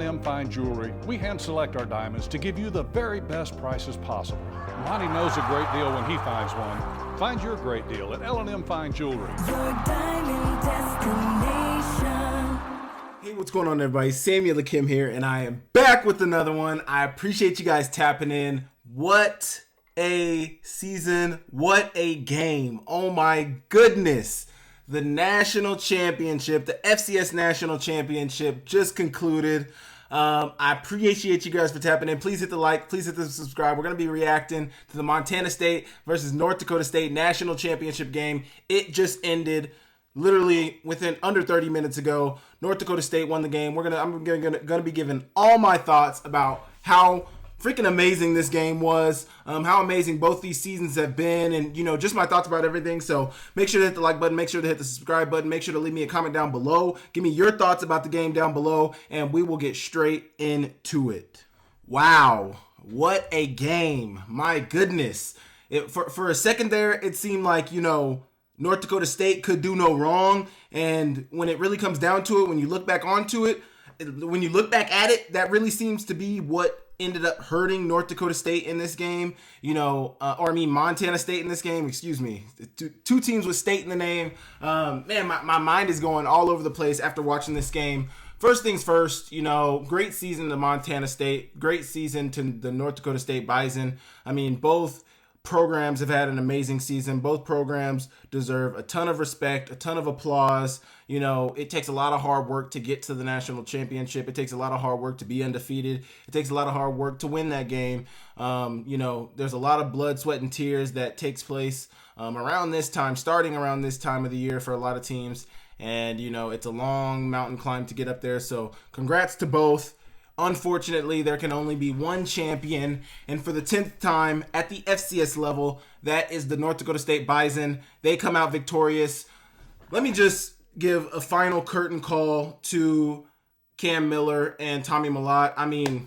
L&M Fine Jewelry, we hand select our diamonds to give you the very best prices possible. Monty knows a great deal when he finds one. Find your great deal at L&M Fine Jewelry. Your diamond destination. Hey, what's going on, everybody? Samuel Akem here, and I am back with another one. I appreciate you guys tapping in. What a season. What a game. Oh my goodness. The national championship, the FCS national championship just concluded. I appreciate you guys for tapping in. Please hit the like. Please hit the subscribe. We're going to be reacting to the Montana State versus North Dakota State national championship game. It just ended literally within under 30 minutes ago. North Dakota State won the game. I'm gonna be giving all my thoughts about how freaking amazing this game was, how amazing both these seasons have been, and, you know, just my thoughts about everything. So make sure to hit the like button, make sure to hit the subscribe button, make sure to leave me a comment down below. Give me your thoughts about the game down below, and we will get straight into it. Wow, what a game. My goodness. For a second there, it seemed like, you know, North Dakota State could do no wrong, and when it really comes down to it, when you look back onto it, when you look back at it, that really seems to be what ended up hurting North Dakota State in this game, you know, Montana State in this game, excuse me. Two teams with state in the name. Man, my mind is going all over the place after watching this game. First things first, you know, great season to Montana State, great season to the North Dakota State Bison. I mean, both programs have had an amazing season. Both programs deserve a ton of respect, a ton of applause. You know, it takes a lot of hard work to get to the national championship. It takes a lot of hard work to be undefeated. It takes a lot of hard work to win that game. You know, there's a lot of blood, sweat, and tears that takes place around this time, starting around this time of the year for a lot of teams. And, you know, it's a long mountain climb to get up there. So congrats to both. Unfortunately, there can only be one champion, and for the 10th time at the FCS level, that is the North Dakota State Bison. They come out victorious. Let me just give a final curtain call to Cam Miller and Tommy Mellott. I mean,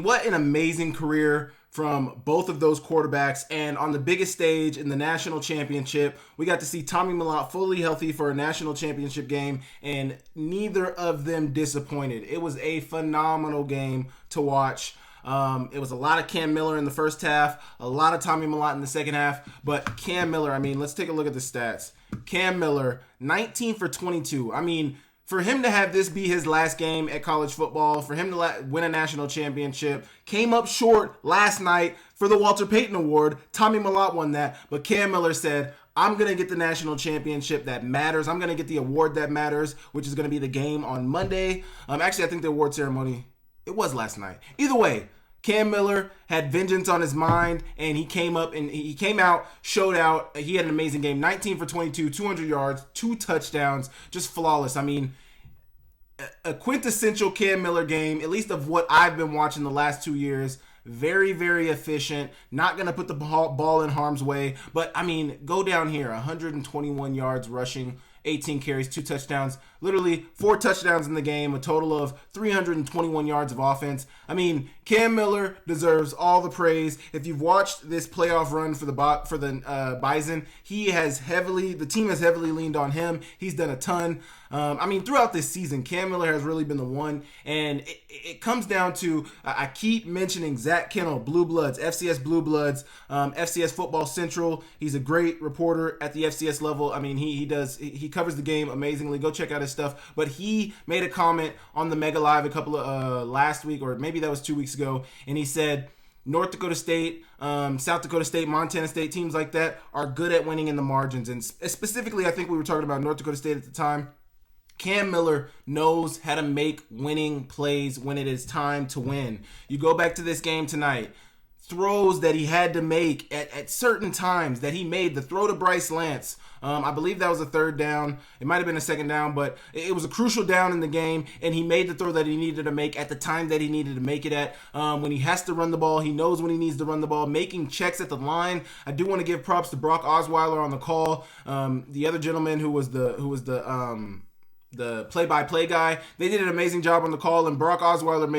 what an amazing career from both of those quarterbacks. And on the biggest stage in the national championship, we got to see Tommy Mellott fully healthy for a national championship game, and neither of them disappointed. It was a phenomenal game to watch. It was a lot of Cam Miller in the first half, a lot of Tommy Mellott in the second half, but Cam Miller, I mean, let's take a look at the stats. Cam Miller, 19 for 22. I mean, for him to have this be his last game at college football, for him to win a national championship, came up short last night for the Walter Payton Award. Tommy Mellott won that, but Cam Miller said, I'm going to get the national championship that matters. I'm going to get the award that matters, which is going to be the game on Monday. Actually, I think the award ceremony, it was last night. Either way, Cam Miller had vengeance on his mind, and he came out, showed out. He had an amazing game, 19 for 22, 200 yards, 2 touchdowns, just flawless. I mean, a quintessential Cam Miller game, at least of what I've been watching the last 2 years. Very, very efficient. Not going to put the ball in harm's way. But, I mean, go down here. 121 yards rushing, 18 carries, 2 touchdowns. Literally 4 touchdowns in the game, a total of 321 yards of offense. I mean, Cam Miller deserves all the praise. If you've watched this playoff run for the Bison, the team has heavily leaned on him. He's done a ton. Throughout this season, Cam Miller has really been the one, and it comes down to, I keep mentioning Zach Kennel, Blue Bloods, FCS Blue Bloods, FCS Football Central. He's a great reporter at the FCS level. I mean, he covers the game amazingly. Go check out his stuff. But he made a comment on the Mega Live a couple of last week, or maybe that was 2 weeks ago, and he said, North Dakota State, South Dakota State, Montana State, teams like that are good at winning in the margins. And specifically, I think we were talking about North Dakota State at the time. Cam Miller knows how to make winning plays when it is time to win. You go back to this game tonight, throws that he had to make at certain times that he made. The throw to Bryce Lance, I believe that was a third down. It might have been a second down, but it was a crucial down in the game, and he made the throw that he needed to make at the time that he needed to make it at. When he has to run the ball, he knows when he needs to run the ball, making checks at the line. I do want to give props to Brock Osweiler on the call. The other gentleman who was the the play-by-play guy. They did an amazing job on the call, and Brock Osweiler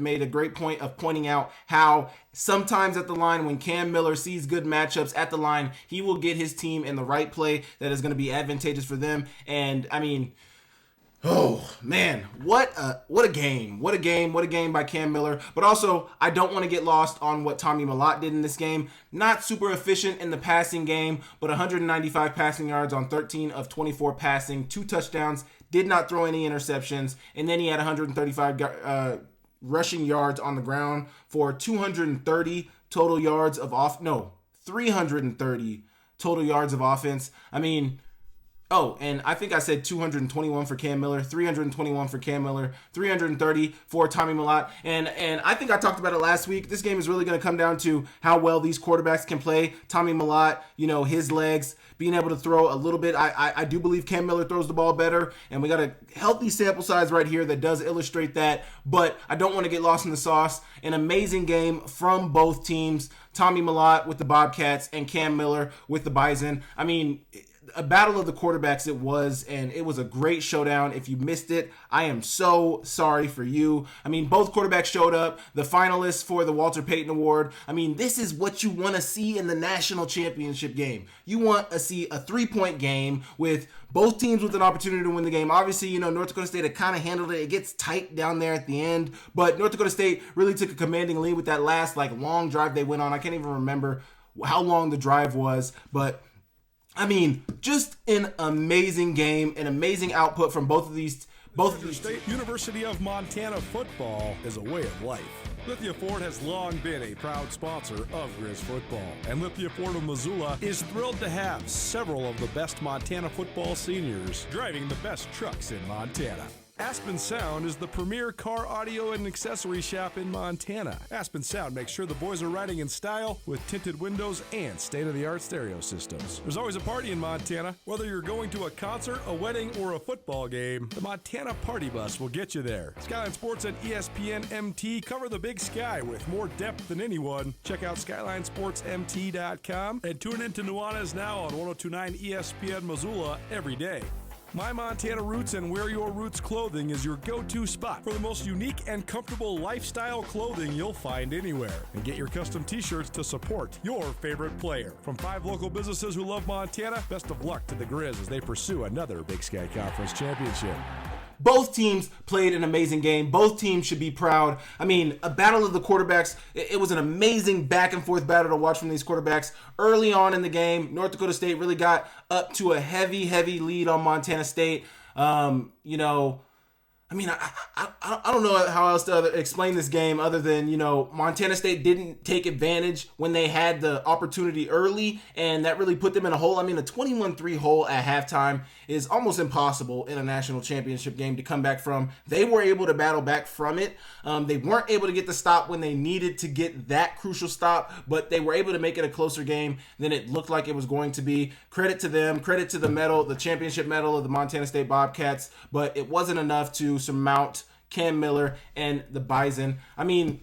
made a great point of pointing out how sometimes at the line, when Cam Miller sees good matchups at the line, he will get his team in the right play that is going to be advantageous for them. And I mean, oh man, what a game by Cam Miller. But also, I don't want to get lost on what Tommy Mellott did in this game. Not super efficient in the passing game, but 195 passing yards on 13 of 24 passing, 2 touchdowns, did not throw any interceptions, and then he had 135 rushing yards on the ground for 230 total yards of 330 total yards of offense. I mean, oh, and I think I said 221 for Cam Miller, 321 for Cam Miller, 330 for Tommy Mellott. And I think I talked about it last week. This game is really going to come down to how well these quarterbacks can play. Tommy Mellott, his legs, being able to throw a little bit. I do believe Cam Miller throws the ball better, and we got a healthy sample size right here that does illustrate that. But I don't want to get lost in the sauce. An amazing game from both teams. Tommy Mellott with the Bobcats and Cam Miller with the Bison. I mean, a battle of the quarterbacks it was, and it was a great showdown. If you missed it, I am so sorry for you. I mean, both quarterbacks showed up, the finalists for the Walter Payton Award. I mean, this is what you want to see in the national championship game. You want to see a 3-point game with both teams with an opportunity to win the game. Obviously, North Dakota State had kind of handled it. It gets tight down there at the end, but North Dakota State really took a commanding lead with that last long drive they went on. I can't even remember how long the drive was, but I mean, just an amazing game, an amazing output from both of these. State University of Montana football is a way of life. Lithia Ford has long been a proud sponsor of Grizz football, and Lithia Ford of Missoula is thrilled to have several of the best Montana football seniors driving the best trucks in Montana. Aspen Sound is the premier car audio and accessory shop in Montana. Aspen Sound makes sure the boys are riding in style with tinted windows and state-of-the-art stereo systems. There's always a party in Montana. Whether you're going to a concert, a wedding, or a football game, the Montana Party Bus will get you there. Skyline Sports and ESPN MT cover the Big Sky with more depth than anyone. Check out SkylineSportsMT.com and tune in to Nuanez Now on 102.9 ESPN Missoula every day. My Montana Roots and Wear Your Roots clothing is your go-to spot for the most unique and comfortable lifestyle clothing you'll find anywhere. And get your custom t-shirts to support your favorite player. From 5 local businesses who love Montana, best of luck to the Grizz as they pursue another Big Sky Conference championship. Both teams played an amazing game. Both teams should be proud. I mean, a battle of the quarterbacks. It was an amazing back-and-forth battle to watch from these quarterbacks. Early on in the game, North Dakota State really got up to a heavy lead on Montana State. I mean, I don't know how else to explain this game other than, Montana State didn't take advantage when they had the opportunity early, and that really put them in a hole. I mean, a 21-3 hole at halftime is almost impossible in a national championship game to come back from. They were able to battle back from it. They weren't able to get the stop when they needed to get that crucial stop, but they were able to make it a closer game than it looked like it was going to be. Credit to them. Credit to the medal, the championship medal of the Montana State Bobcats, but it wasn't enough to surmount Cam Miller and the Bison. I mean,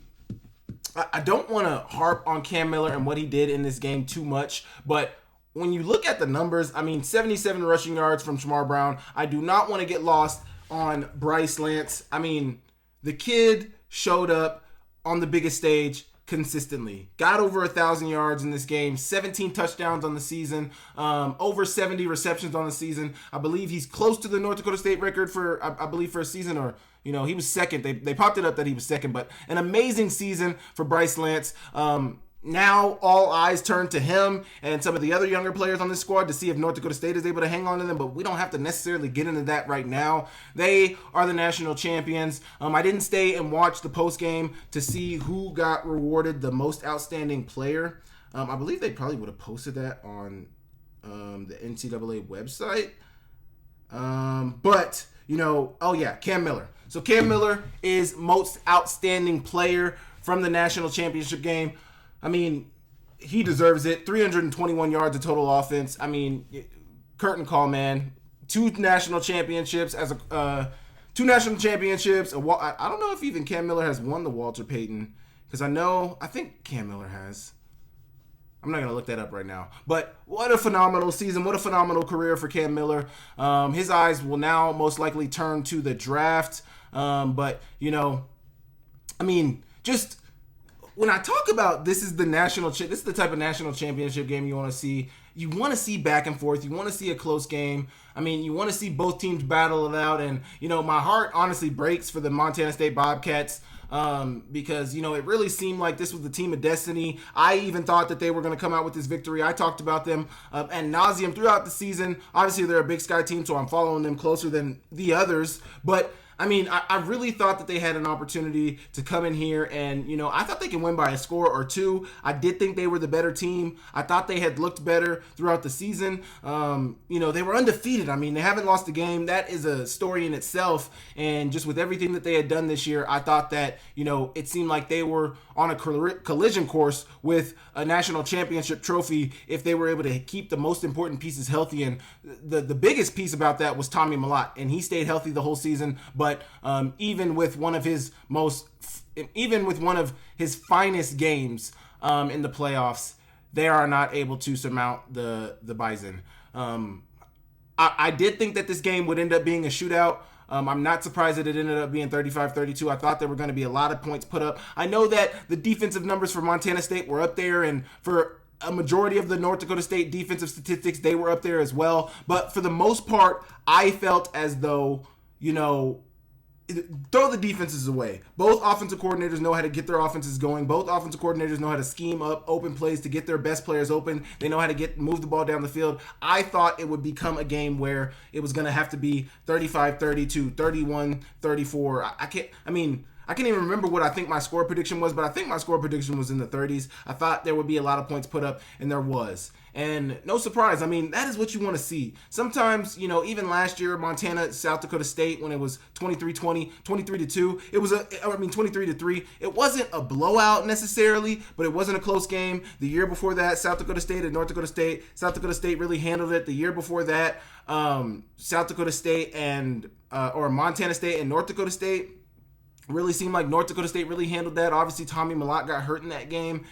I don't want to harp on Cam Miller and what he did in this game too much, but when you look at the numbers, I mean, 77 rushing yards from Shamar Brown. I do not want to get lost on Bryce Lance. I mean, the kid showed up on the biggest stage consistently. Got over 1,000 yards in this game, 17 touchdowns on the season, over 70 receptions on the season. I believe he's close to the North Dakota State record for a season, or he was second. They popped it up that he was second, but an amazing season for Bryce Lance. Now all eyes turn to him and some of the other younger players on this squad to see if North Dakota State is able to hang on to them, but we don't have to necessarily get into that right now. They are the national champions. I didn't stay and watch the post game to see who got rewarded the most outstanding player. I believe they probably would have posted that on the NCAA website. But Cam Miller. So Cam Miller is most outstanding player from the national championship game. I mean, he deserves it. 321 yards of total offense. I mean, curtain call, man. Two national championships. I don't know if even Cam Miller has won the Walter Payton, because I think Cam Miller has. I'm not going to look that up right now. But what a phenomenal season. What a phenomenal career for Cam Miller. His eyes will now most likely turn to the draft. But, just when I talk about this is the type of national championship game you want to see. You want to see back and forth. You want to see a close game. You want to see both teams battle it out. And, my heart honestly breaks for the Montana State Bobcats. Because, it really seemed like this was the team of destiny. I even thought that they were going to come out with this victory. I talked about them ad nauseum throughout the season. Obviously, they're a Big Sky team, so I'm following them closer than the others. But I really thought that they had an opportunity to come in here and, I thought they can win by a score or two. I did think they were the better team. I thought they had looked better throughout the season. They were undefeated. They haven't lost a game. That is a story in itself. And just with everything that they had done this year, I thought that, it seemed like they were on a collision course with a national championship trophy if they were able to keep the most important pieces healthy. And the biggest piece about that was Tommy Mellott, and he stayed healthy the whole season. But even with one of his finest games in the playoffs, they are not able to surmount the Bison. I did think that this game would end up being a shootout. I'm not surprised that it ended up being 35-32. I thought there were going to be a lot of points put up. I know that the defensive numbers for Montana State were up there, and for a majority of the North Dakota State defensive statistics, they were up there as well. But for the most part, I felt as though, throw the defenses away. Both offensive coordinators know how to get their offenses going. Both offensive coordinators know how to scheme up open plays to get their best players open. They know how to move the ball down the field. I thought it would become a game where it was going to have to be 35-32, 31-34. I can't even remember what I think my score prediction was, but I think my score prediction was in the 30s. I thought there would be a lot of points put up, and there was. And no surprise. that is what you want to see. Sometimes, even last year, Montana, South Dakota State, when it was 23-20, 23-2, it was 23-3. It wasn't a blowout necessarily, but it wasn't a close game. The year before that, South Dakota State and North Dakota State, South Dakota State really handled it. The year before that, South Dakota State or Montana State and North Dakota State, really seemed like North Dakota State really handled that. Obviously, Tommy Mellott got hurt in that game.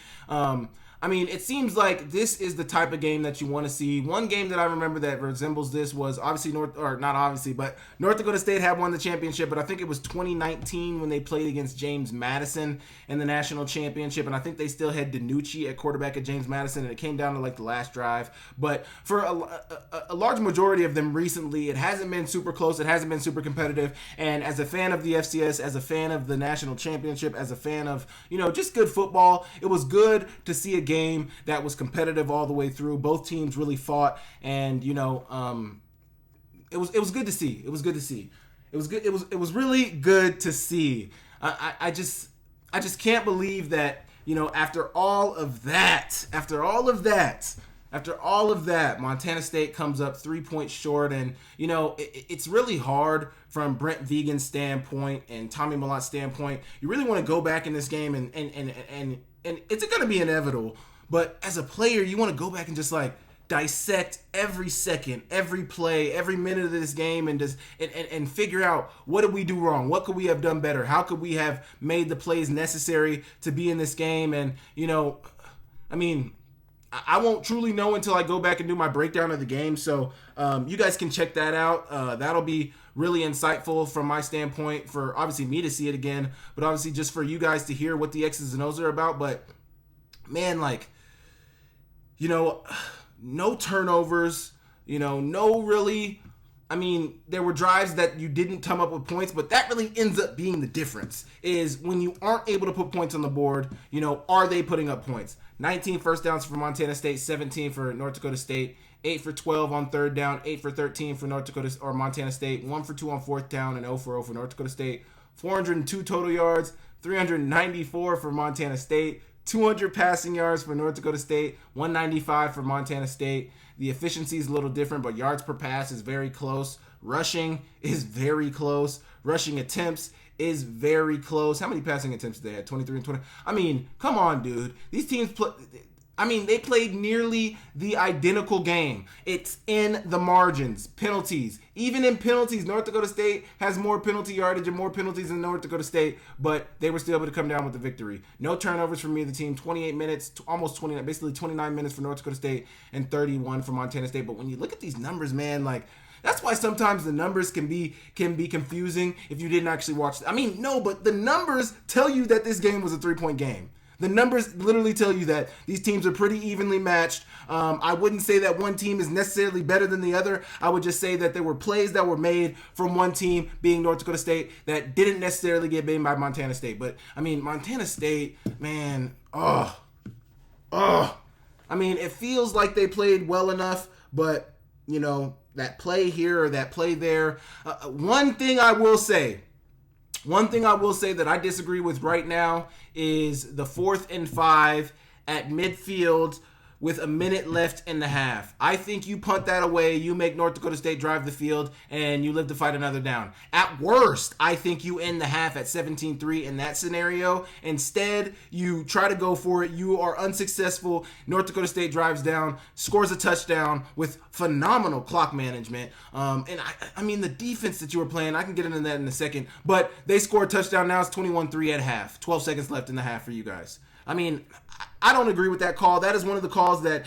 It seems like this is the type of game that you want to see. One game that I remember that resembles this was North Dakota State had won the championship, but I think it was 2019 when they played against James Madison in the national championship, and I think they still had DiNucci at quarterback at James Madison, and it came down to the last drive. But for a large majority of them recently, it hasn't been super close. It hasn't been super competitive. And as a fan of the FCS, as a fan of the national championship, as a fan of just good football, it was good to see a game that was competitive all the way through. Both teams really fought, and it was good to see. It was good to see. It was really good to see. I just can't believe that after all of that, Montana State comes up 3 points short, and it's really hard from Brent Vigen's standpoint and Tommy Mellott's standpoint. You really want to go back in this game and it's going to be inevitable. But as a player, you want to go back and just dissect every second, every play, every minute of this game, and just and figure out what did we do wrong, what could we have done better, how could we have made the plays necessary to be in this game. And I won't truly know until I go back and do my breakdown of the game. So you guys can check that out. That'll be really insightful from my standpoint, for obviously me to see it again, but obviously just for you guys to hear what the X's and O's are about. But man, no turnovers, no really, there were drives that you didn't come up with points, but that really ends up being the difference, is when you aren't able to put points on the board, are they putting up points? 19 first downs for Montana State, 17 for North Dakota State, 8 for 12 on third down, 8 for 13 for Montana State, 1 for 2 on fourth down, and 0 for 0 for North Dakota State, 402 total yards, 394 for Montana State, 200 passing yards for North Dakota State, 195 for Montana State. The efficiency is a little different, but yards per pass is very close. Rushing is very close. Rushing attempts is very close. How many passing attempts did they have? 23 and 20. Come on, dude. These teams play. I mean, they played nearly the identical game. It's in the margins. Penalties. Even in penalties, North Dakota State has more penalty yardage and more penalties than North Dakota State, but they were still able to come down with the victory. No turnovers from either team. 28 minutes, almost 29, basically 29 minutes for North Dakota State and 31 for Montana State. But when you look at these numbers, man, like, that's why sometimes the numbers can be confusing if you didn't actually watch. I mean, no, but the numbers tell you that this game was a 3-point game. The numbers literally tell you that these teams are pretty evenly matched. I wouldn't say that one team is necessarily better than the other. I would just say that there were plays that were made from one team, being North Dakota State, that didn't necessarily get made by Montana State. But, I mean, Montana State, man, I mean, it feels like they played well enough, but, you know, that play here or that play there. One thing I will say that I disagree with right now is the 4th and 5 at midfield with a minute left in the half. I think you punt that away, you make North Dakota State drive the field, and you live to fight another down. At worst, I think you end the half at 17-3 in that scenario. Instead, you try to go for it. You are unsuccessful. North Dakota State drives down, scores a touchdown with phenomenal clock management. And I mean, the defense that you were playing, I can get into that in a second, but they score a touchdown. Now it's 21-3 at half. 12 seconds left in the half for you guys. I mean, I don't agree with that call. That is one of the calls that,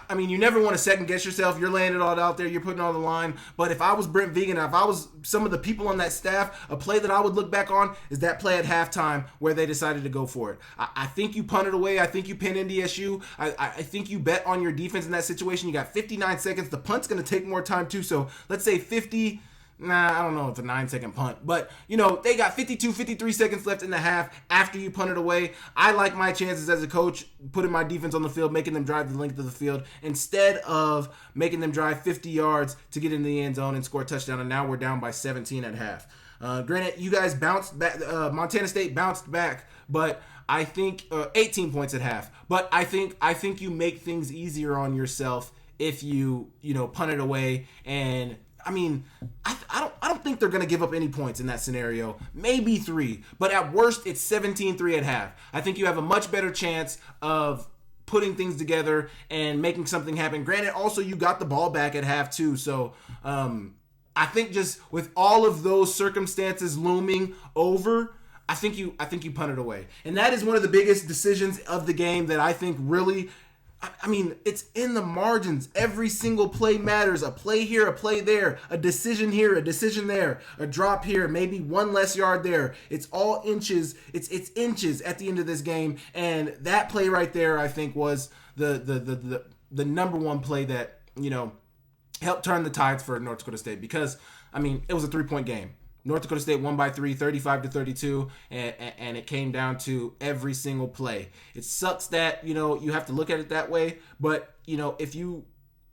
I mean, you never want to second guess yourself. You're laying it all out there. You're putting it on the line. But if I was Brent Vigen, if I was some of the people on that staff, a play that I would look back on is that play at halftime where they decided to go for it. I think you punt it away. I think you pin NDSU. I think you bet on your defense in that situation. You got 59 seconds. The punt's going to take more time too. So let's say 50. I don't know if it's a 9-second punt, but, you know, they got 53 seconds left in the half after you punt it away. I like my chances as a coach putting my defense on the field, making them drive the length of the field instead of making them drive 50 yards to get into the end zone and score a touchdown, and now we're down by 17 at half. Granted, you guys bounced back. Montana State bounced back, but I think 18 points at half. But I think you make things easier on yourself if you punt it away. And I mean, I don't think they're going to give up any points in that scenario. Maybe 3, but at worst, it's 17-3 at half. I think you have a much better chance of putting things together and making something happen. Granted, also, you got the ball back at half too, so I think just with all of those circumstances looming over, I think you punt it away. And that is one of the biggest decisions of the game that I think really, I mean, it's in the margins. Every single play matters. A play here, a play there, a decision here, a decision there, a drop here, maybe one less yard there. It's all inches. It's inches at the end of this game. And that play right there, I think, was the number one play that, helped turn the tides for North Dakota State, because, I mean, it was a 3-point game. North Dakota State won by 3, 35-32, and it came down to every single play. It sucks that, you have to look at it that way, but, if you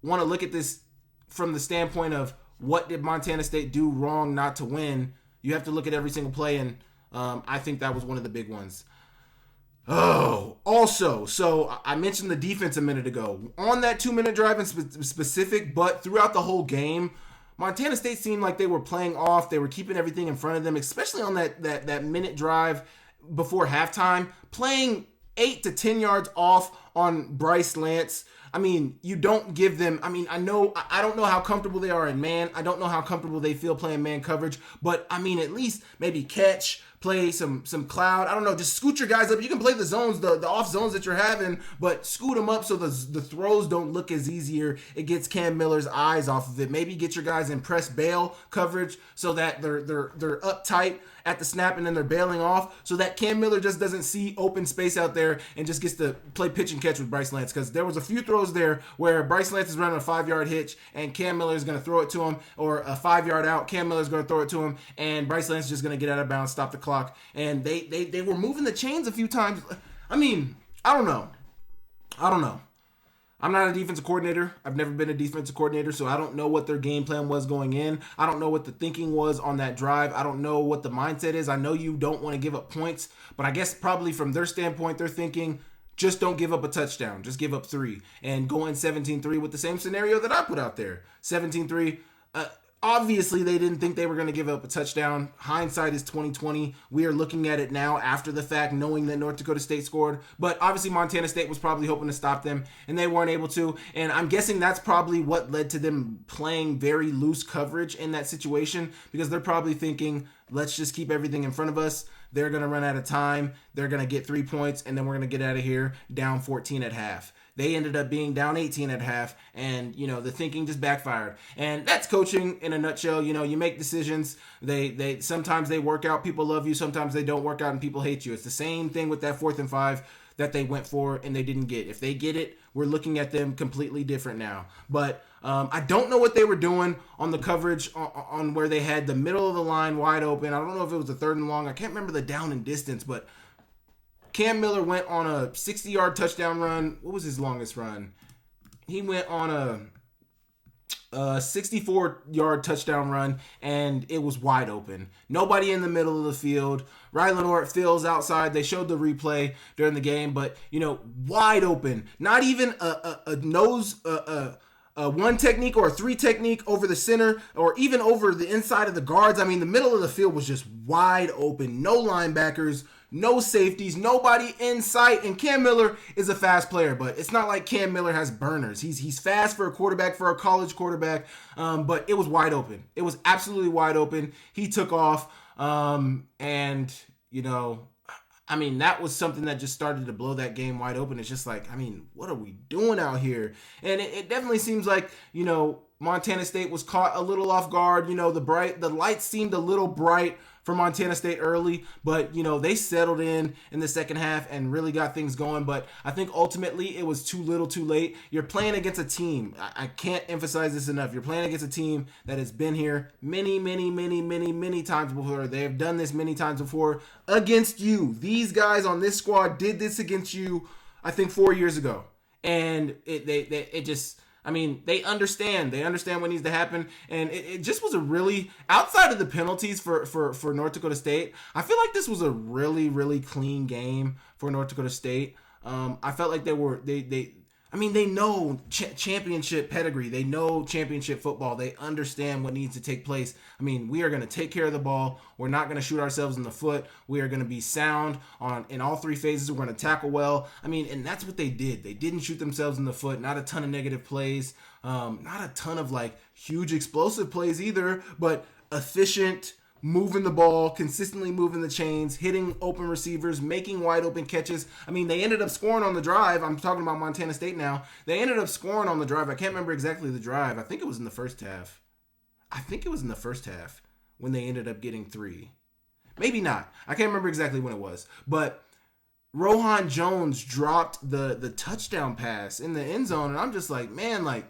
want to look at this from the standpoint of what did Montana State do wrong not to win, you have to look at every single play, and I think that was one of the big ones. Oh, also, so I mentioned the defense a minute ago. On that 2-minute drive in specific, but throughout the whole game, Montana State seemed like they were playing off. They were keeping everything in front of them, especially on that minute drive before halftime, playing 8 to 10 yards off on Bryce Lance. I mean, you don't give them, I don't know how comfortable they are in man. I don't know how comfortable they feel playing man coverage, but I mean, at least maybe catch, play some cloud. I don't know, just scoot your guys up. You can play the zones, the off zones that you're having, but scoot them up so the throws don't look as easier. It gets Cam Miller's eyes off of it. Maybe get your guys in press bail coverage so that they're uptight at the snap and then they're bailing off, so that Cam Miller just doesn't see open space out there and just gets to play pitch and catch with Bryce Lance. Because there was a few throws there where Bryce Lance is running a 5-yard hitch and Cam Miller is going to throw it to him, or a 5-yard out, Cam Miller is going to throw it to him, and Bryce Lance is just going to get out of bounds, stop the clock. And they were moving the chains a few times. I mean, I don't know. I'm not a defensive coordinator. I've never been a defensive coordinator, so I don't know what their game plan was going in. I don't know what the thinking was on that drive. I don't know what the mindset is. I know you don't want to give up points, but I guess probably from their standpoint, they're thinking, just don't give up a touchdown. Just give up 3. And go in 17-3 with the same scenario that I put out there. 17-3. Obviously, they didn't think they were going to give up a touchdown. Hindsight is 2020. We are looking at it now after the fact, knowing that North Dakota State scored. But obviously, Montana State was probably hoping to stop them, and they weren't able to. And I'm guessing that's probably what led to them playing very loose coverage in that situation, because they're probably thinking, let's just keep everything in front of us. They're going to run out of time. They're going to get 3 points, and then we're going to get out of here down 14 at half. They ended up being down 18 at half, and, the thinking just backfired. And that's coaching in a nutshell. You make decisions. They sometimes they work out. People love you. Sometimes they don't work out, and people hate you. It's the same thing with that 4th and 5 that they went for and they didn't get. If they get it, we're looking at them completely different now. But I don't know what they were doing on the coverage on where they had the middle of the line wide open. I don't know if it was a 3rd and long. I can't remember the down and distance, but Cam Miller went on a 60-yard touchdown run. What was his longest run? He went on a 64-yard touchdown run, and it was wide open. Nobody in the middle of the field. Rylan Orr fills outside. They showed the replay during the game, but, wide open. Not even a nose, a 1 technique or a 3 technique over the center or even over the inside of the guards. I mean, the middle of the field was just wide open. No linebackers, no safeties, nobody in sight. And Cam Miller is a fast player, but it's not like Cam Miller has burners. He's fast for a quarterback, for a college quarterback, but it was wide open. It was absolutely wide open. He took off, and, that was something that just started to blow that game wide open. It's just like, what are we doing out here? And it definitely seems like, Montana State was caught a little off guard. The lights seemed a little bright for Montana State early, but, they settled in the second half and really got things going. But I think ultimately it was too little too late. You're playing against a team. I can't emphasize this enough. You're playing against a team that has been here many, many, many, many, many times before. They have done this many times before against you. These guys on this squad did this against you, I think, 4 years ago. And they understand. They understand what needs to happen. And it just was a really, outside of the penalties for North Dakota State, I feel like this was a really, really clean game for North Dakota State. I felt like they know championship pedigree. They know championship football. They understand what needs to take place. We are going to take care of the ball. We're not going to shoot ourselves in the foot. We are going to be sound in all 3 phases. We're going to tackle well. And that's what they did. They didn't shoot themselves in the foot. Not a ton of negative plays. Not a ton of huge explosive plays either, but efficient, moving the ball, consistently moving the chains, hitting open receivers, making wide open catches. They ended up scoring on the drive. I'm talking about Montana State now. They ended up scoring on the drive. I can't remember exactly the drive. I think it was in the first half. When they ended up getting 3. Maybe not. I can't remember exactly when it was. But Rohan Jones dropped the touchdown pass in the end zone, and I'm just like, man,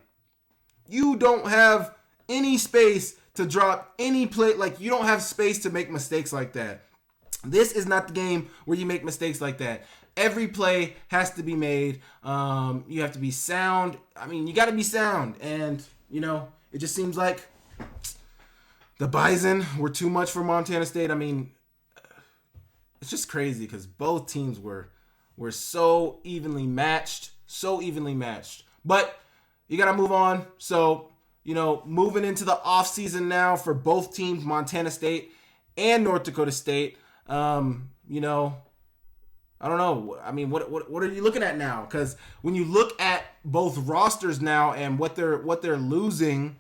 you don't have any space to drop any play. You don't have space to make mistakes like that. This is not the game where you make mistakes like that. Every play has to be made. You have to be sound. You got to be sound. And, it just seems like the Bison were too much for Montana State. It's just crazy because both teams were so evenly matched. But you got to move on. So, moving into the offseason now for both teams, Montana State and North Dakota State. I don't know. What are you looking at now? Because when you look at both rosters now and what they're losing,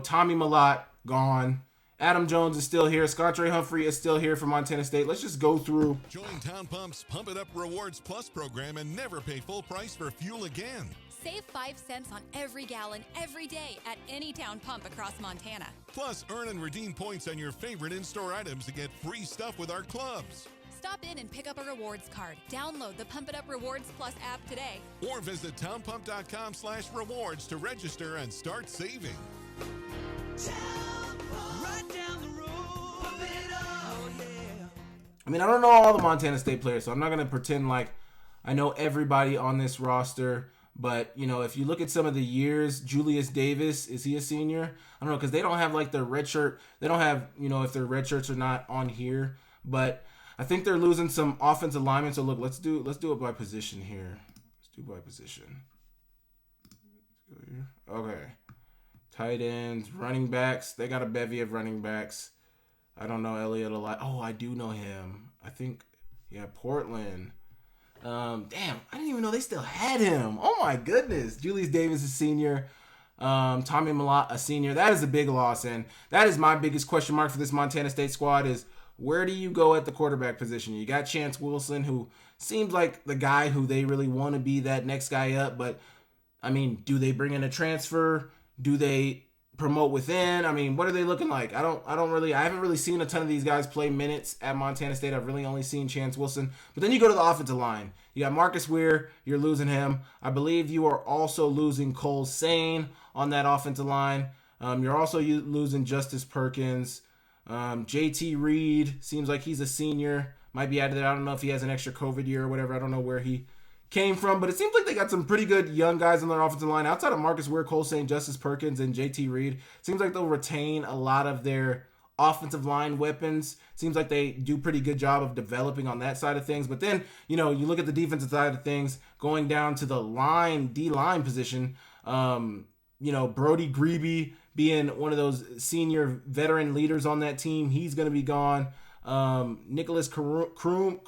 Tommy Mellott gone. Adam Jones is still here. Scontre Humphrey is still here for Montana State. Let's just go through. Join Town Pump's Pump It Up Rewards Plus program and never pay full price for fuel again. Save 5 cents on every gallon every day at any Town Pump across Montana. Plus, earn and redeem points on your favorite in-store items to get free stuff with our clubs. Stop in and pick up a rewards card. Download the Pump It Up Rewards Plus app today. Or visit townpump.com/rewards to register and start saving. Right down the road, pump it up, yeah. I don't know all the Montana State players, so I'm not going to pretend like I know everybody on this roster. But, if you look at some of the years, Julius Davis, is he a senior? I don't know, because they don't have their red shirt. They don't have, if their red shirts are not on here. But I think they're losing some offensive linemen. So look, let's do it by position here. Let's do by position. Okay. Tight ends, running backs. They got a bevy of running backs. I don't know Elliott a lot. Oh, I do know him. I think, yeah, Portland. Damn, I didn't even know they still had him. Oh my goodness. Julius Davis, a senior. Tommy Mellott, a senior. That is a big loss, and that is my biggest question mark for this Montana State squad is where do you go at the quarterback position? You got Chance Wilson, who seems like the guy who they really want to be that next guy up, but I mean, do they bring in a transfer? Do they promote within? I mean, what are they looking like? I haven't really seen a ton of these guys play minutes at Montana State. I've really only seen Chance Wilson. But then you go to the offensive line. You got Marcus Weir. You're losing him. I believe you are also losing Cole Sane on that offensive line. You're also losing Justice Perkins. JT Reed seems like he's a senior. Might be out of there. I don't know if he has an extra COVID year or whatever. I don't know where he came from, but it seems like they got some pretty good young guys on their offensive line. Outside of Marcus Weir, Cole Sane, Justice Perkins, and JT Reed, seems like they'll retain a lot of their offensive line weapons. Seems like they do a pretty good job of developing on that side of things. But then, you look at the defensive side of things, going down to the D-line position, Brody Grebe being one of those senior veteran leaders on that team, he's going to be gone. Nicholas Karam,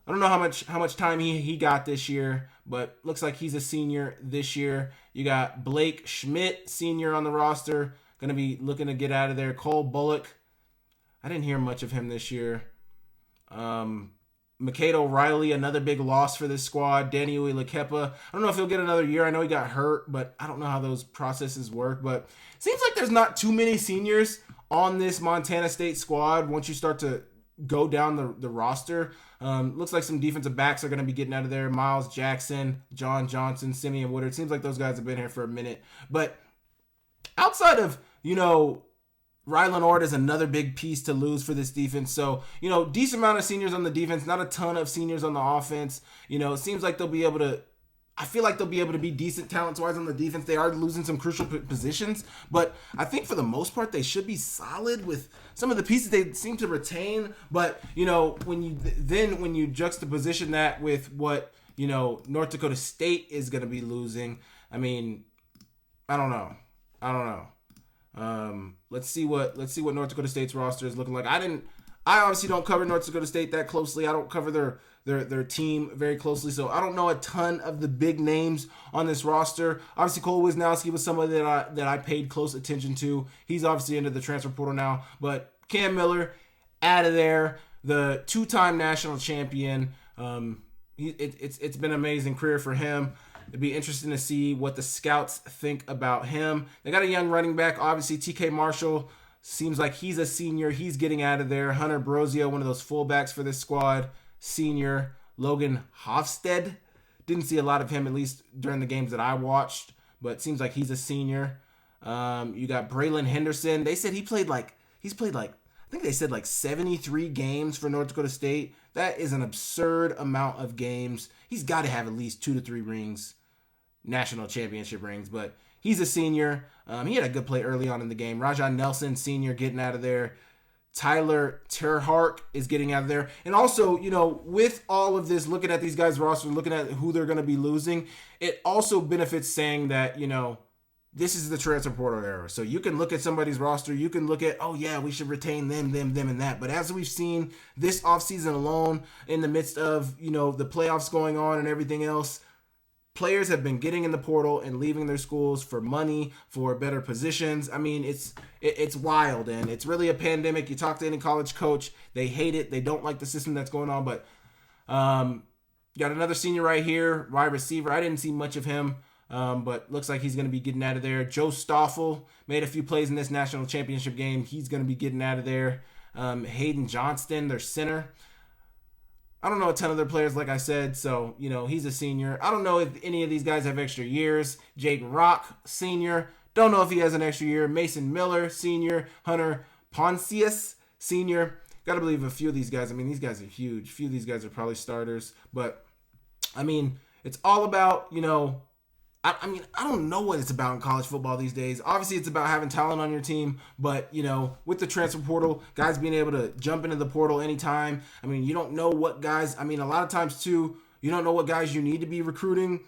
I don't know how much time he got this year, but looks like he's a senior this year. You got Blake Schmidt, senior on the roster, going to be looking to get out of there. Cole Bullock, I didn't hear much of him this year. Mikado Riley, another big loss for this squad. Danny Uwe-Lekepa, I don't know if he'll get another year. I know he got hurt, but I don't know how those processes work. But it seems like there's not too many seniors on this Montana State squad once you start to go down the roster. Looks like some defensive backs are going to be getting out of there. Miles Jackson, John Johnson, Simeon Woodard. Seems like those guys have been here for a minute. But outside of, Rylan Ord is another big piece to lose for this defense. So, decent amount of seniors on the defense, not a ton of seniors on the offense. It seems like I feel like they'll be able to be decent talent-wise on the defense. They are losing some crucial positions, but I think for the most part they should be solid with some of the pieces they seem to retain. But when you juxtaposition that with what North Dakota State is going to be losing, I mean, I don't know. Let's see what North Dakota State's roster is looking like. I obviously don't cover North Dakota State that closely. I don't cover their team very closely, so I don't know a ton of the big names on this roster. Obviously, Cole Wisnowski was somebody that I paid close attention to. He's obviously into the transfer portal now, but Cam Miller out of there, the two-time national champion. It's been an amazing career for him. It'd be interesting to see what the scouts think about him. They got a young running back, obviously TK Marshall. Seems like he's a senior. He's getting out of there. Hunter Brosio, one of those fullbacks for this squad, senior. Logan Hofstede. Didn't see a lot of him, at least during the games that I watched, but seems like he's a senior. You got Braylon Henderson. They said he's played like, I think they said like 73 games for North Dakota State. That is an absurd amount of games. He's got to have at least 2 to 3 rings, national championship rings, but he's a senior. He had a good play early on in the game. Rajon Nelson, senior, getting out of there. Tyler Terhark is getting out of there. And also, with all of this, looking at these guys' roster, looking at who they're going to be losing, it also benefits saying that, this is the transfer portal era. So you can look at somebody's roster. You can look at, oh, yeah, we should retain them, and that. But as we've seen this offseason alone, in the midst of, the playoffs going on and everything else, players have been getting in the portal and leaving their schools for money, for better positions. I mean, it's wild, and it's really a pandemic. You talk to any college coach, they hate it. They don't like the system that's going on. But got another senior right here, wide receiver. I didn't see much of him, but looks like he's going to be getting out of there. Joe Stoffel made a few plays in this national championship game. He's going to be getting out of there. Hayden Johnston, their center. I don't know a ton of their players, like I said, so, he's a senior. I don't know if any of these guys have extra years. Jake Rock, senior. Don't know if he has an extra year. Mason Miller, senior. Hunter Poncius, senior. Got to believe a few of these guys. I mean, these guys are huge. A few of these guys are probably starters. But, I mean, it's all about, I don't know what it's about in college football these days. Obviously, it's about having talent on your team, but, with the transfer portal, guys being able to jump into the portal anytime. I mean, you don't know what guys, a lot of times, too, you don't know what guys you need to be recruiting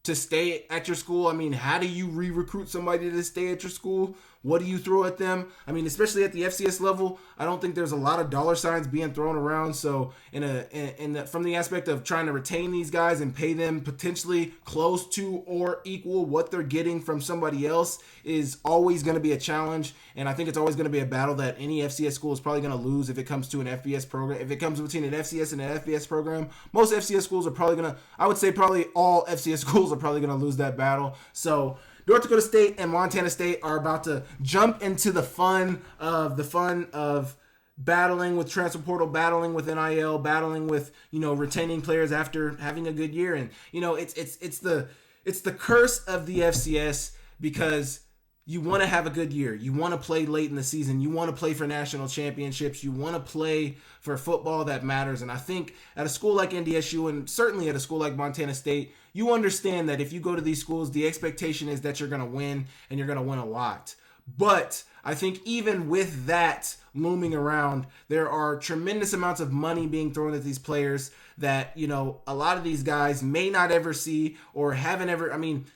to stay at your school. I mean, how do you re-recruit somebody to stay at your school? What do you throw at them? I mean, especially at the FCS level, I don't think there's a lot of dollar signs being thrown around. So from the aspect of trying to retain these guys and pay them potentially close to or equal what they're getting from somebody else is always going to be a challenge. And I think it's always going to be a battle that any FCS school is probably going to lose if it comes to an FBS program. If it comes between an FCS and an FBS program, most FCS schools are probably going to, I would say probably all FCS schools are probably going to lose that battle. So North Dakota State and Montana State are about to jump into the fun of battling with transfer portal, battling with NIL, battling with, retaining players after having a good year. And, it's the curse of the FCS because you want to have a good year. You want to play late in the season. You want to play for national championships. You want to play for football that matters. And I think at a school like NDSU and certainly at a school like Montana State, you understand that if you go to these schools, the expectation is that you're going to win and you're going to win a lot. But I think even with that looming around, there are tremendous amounts of money being thrown at these players that, a lot of these guys may not ever see or haven't ever. I mean,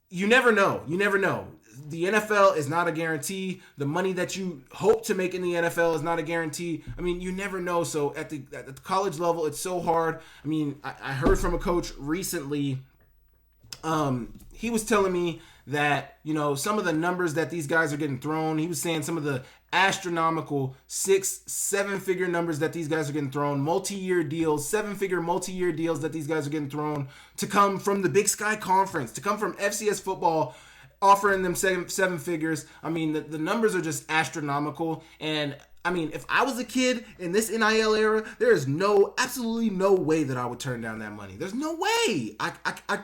you never know. You never know. The NFL is not a guarantee. The money that you hope to make in the NFL is not a guarantee. I mean, you never know. So at the college level, it's so hard. I mean, I heard from a coach recently. He was telling me that, some of the numbers that these guys are getting thrown, he was saying some of the astronomical 6-7-figure numbers that these guys are getting thrown, multi-year deals, 7-figure multi-year deals that these guys are getting thrown to come from the Big Sky Conference, to come from FCS football, offering them seven figures. I mean, the numbers are just astronomical. And I mean, if I was a kid in this NIL era, there is absolutely no way that I would turn down that money. There's no way. I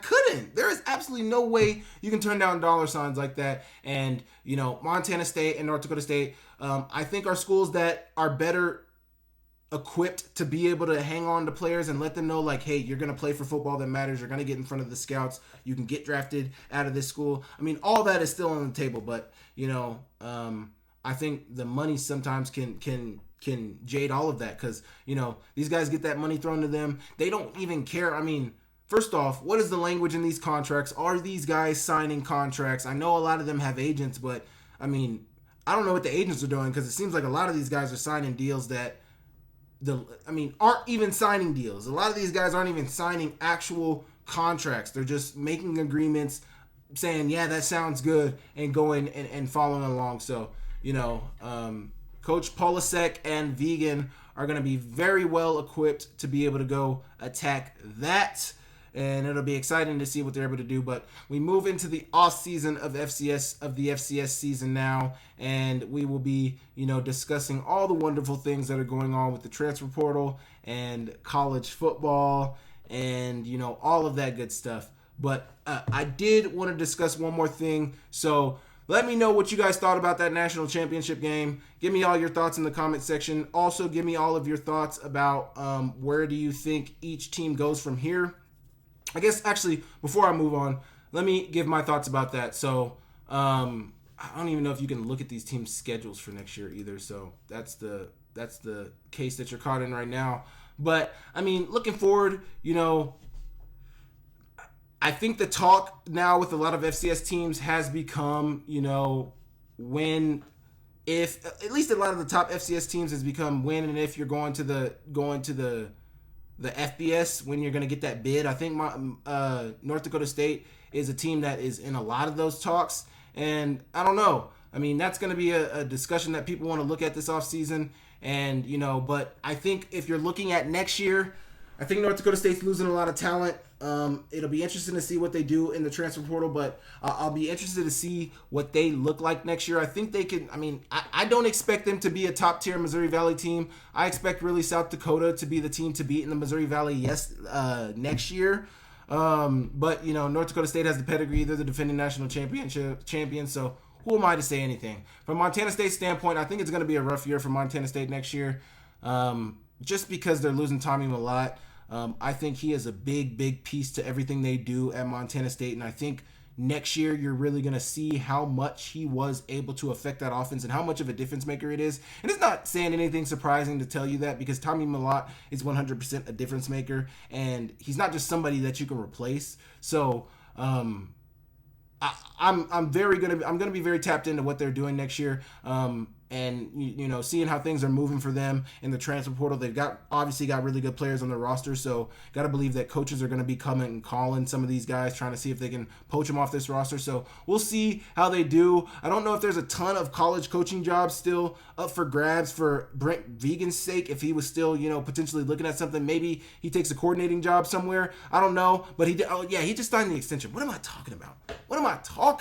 couldn't. There is absolutely no way you can turn down dollar signs like that. And, Montana State and North Dakota State, I think are schools that are better equipped to be able to hang on to players and let them know, like, hey, you're going to play for football that matters. You're going to get in front of the scouts. You can get drafted out of this school. I mean, all that is still on the table, but, I think the money sometimes can jade all of that because, these guys get that money thrown to them. They don't even care. I mean, first off, what is the language in these contracts? Are these guys signing contracts? I know a lot of them have agents, but, I mean, I don't know what the agents are doing because it seems like a lot of these guys are signing deals that aren't even signing deals. A lot of these guys aren't even signing actual contracts. They're just making agreements, saying, yeah, that sounds good, and going and following along. So, Coach Polasek and Vigen are going to be very well equipped to be able to go attack that. And it'll be exciting to see what they're able to do. But we move into the off season of the FCS season now, and we will be, discussing all the wonderful things that are going on with the transfer portal and college football and, all of that good stuff. But I did want to discuss one more thing. So let me know what you guys thought about that national championship game. Give me all your thoughts in the comment section. Also, give me all of your thoughts about where do you think each team goes from here. I guess, actually, before I move on, let me give my thoughts about that. So, I don't even know if you can look at these teams' schedules for next year either. So, that's the case that you're caught in right now. But, I mean, looking forward, I think the talk now with a lot of FCS teams has become, at least a lot of the top FCS teams has become when and if you're going to the FBS, when you're going to get that bid. I think North Dakota State is a team that is in a lot of those talks. And I don't know. I mean, that's going to be a discussion that people want to look at this offseason. And, but I think if you're looking at next year, I think North Dakota State's losing a lot of talent. It'll be interesting to see what they do in the transfer portal, but I'll be interested to see what they look like next year. I think they can. I mean, I don't expect them to be a top-tier Missouri Valley team. I expect really South Dakota to be the team to beat in the Missouri Valley next year. But, North Dakota State has the pedigree. They're the defending national champions, so who am I to say anything? From Montana State's standpoint, I think it's going to be a rough year for Montana State next year, just because they're losing Tommy Mellott. I think he is a big piece to everything they do at Montana State, and I think, next year you're really going to see how much he was able to affect that offense and how much of a difference maker it is. And it's not saying anything surprising to tell you that, because Tommy Mellott is 100% a difference maker, and he's not just somebody that you can replace. So I'm gonna be very tapped into what they're doing next year. And seeing how things are moving for them in the transfer portal. They've obviously got really good players on their roster, so got to believe that coaches are going to be coming and calling some of these guys, trying to see if they can poach them off this roster. So we'll see how they do. I don't know if there's a ton of college coaching jobs still up for grabs for Brent Vigen's sake. If he was still, potentially looking at something, maybe he takes a coordinating job somewhere. I don't know, but he just signed the extension. What am I talking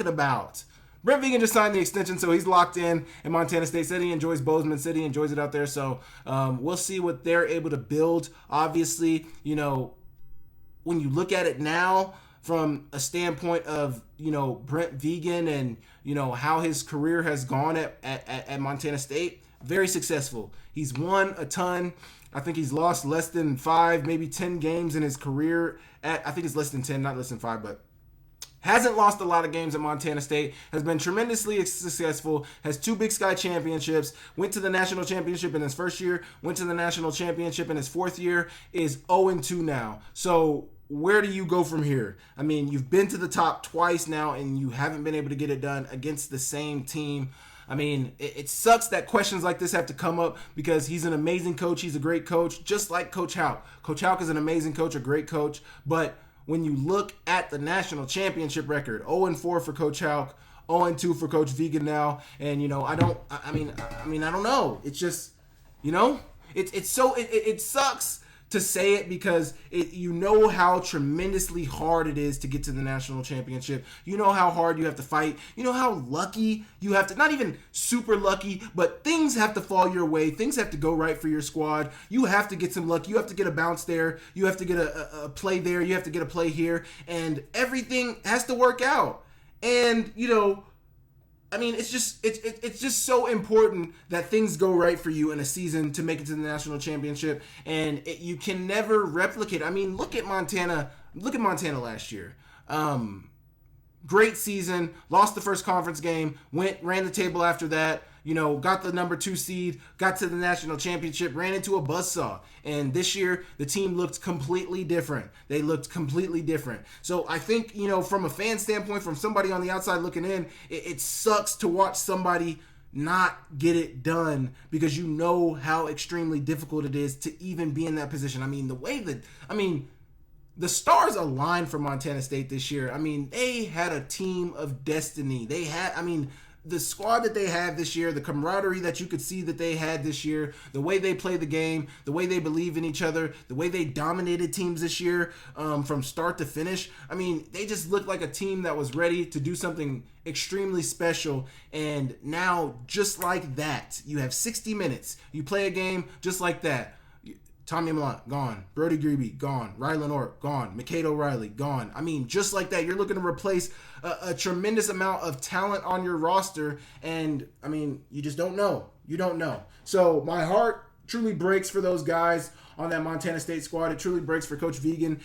about? Brent Vigen just signed the extension, so he's locked in Montana State. Said he enjoys Bozeman City, enjoys it out there. So we'll see what they're able to build. Obviously, when you look at it now from a standpoint of, Brent Vigen and, how his career has gone at Montana State, very successful. He's won a ton. I think he's lost less than 5, maybe 10 games in his career. I think it's less than 10, not less than 5, but hasn't lost a lot of games at Montana State, has been tremendously successful, has 2 Big Sky championships, went to the national championship in his first year, went to the national championship in his 4th year, is 0-2 now. So where do you go from here? I mean, you've been to the top twice now, and you haven't been able to get it done against the same team. I mean, it sucks that questions like this have to come up, because he's an amazing coach. He's a great coach, just like Coach Houck. Coach Houck is an amazing coach, a great coach, but when you look at the national championship record, 0-4 for Coach Houck, 0-2 for Coach Vigen now, and I don't know. It's just, it sucks to say it, because how tremendously hard it is to get to the national championship. You know how hard you have to fight. You know how lucky you have to, not even super lucky, but things have to fall your way. Things have to go right for your squad. You have to get some luck. You have to get a bounce there. You have to get a play there. You have to get a play here. And everything has to work out. And, it's just so important that things go right for you in a season to make it to the national championship, and you can never replicate. I mean, look at Montana last year. Great season, lost the first conference game, ran the table after that, got the number 2 seed, got to the national championship, ran into a buzzsaw. And this year, the team looked completely different. They looked completely different. So I think, from a fan standpoint, from somebody on the outside looking in, it sucks to watch somebody not get it done, because you know how extremely difficult it is to even be in that position. I mean, the stars aligned for Montana State this year. I mean, they had a team of destiny. The squad that they have this year, the camaraderie that you could see that they had this year, the way they play the game, the way they believe in each other, the way they dominated teams this year from start to finish. I mean, they just looked like a team that was ready to do something extremely special. And now, just like that, you have 60 minutes. You play a game just like that. Tommy Mellott, gone. Brody Grebe, gone. Rylan Orr, gone. McCade O'Reilly, gone. I mean, just like that, you're looking to replace a tremendous amount of talent on your roster, and, you just don't know. You don't know. So my heart truly breaks for those guys on that Montana State squad. It truly breaks for Coach Vigen.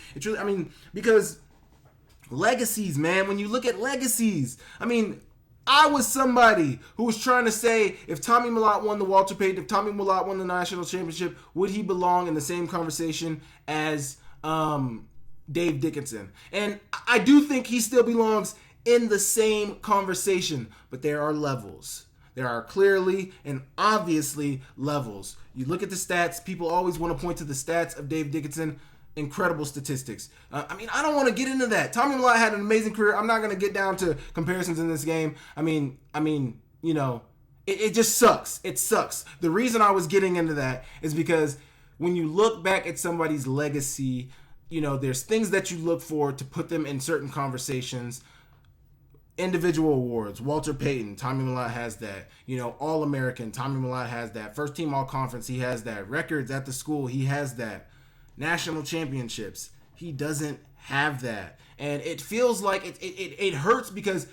Because legacies, man, when you look at legacies, I was somebody who was trying to say, if Tommy Mellott won the Walter Payton, if Tommy Mellott won the national championship, would he belong in the same conversation as Dave Dickinson? And I do think he still belongs in the same conversation, but there are levels. There are clearly and obviously levels. You look at the stats, people always want to point to the stats of Dave Dickinson. Incredible statistics. I don't want to get into that. Tommy Mellott had an amazing career. I'm not going to get down to comparisons in this game. It just sucks. It sucks. The reason I was getting into that is because when you look back at somebody's legacy, there's things that you look for to put them in certain conversations. Individual awards, Walter Payton, Tommy Mellott has that. All-American, Tommy Mellott has that. First team all-conference, he has that. Records at the school, he has that. National championships, he doesn't have that. And it feels like it hurts, because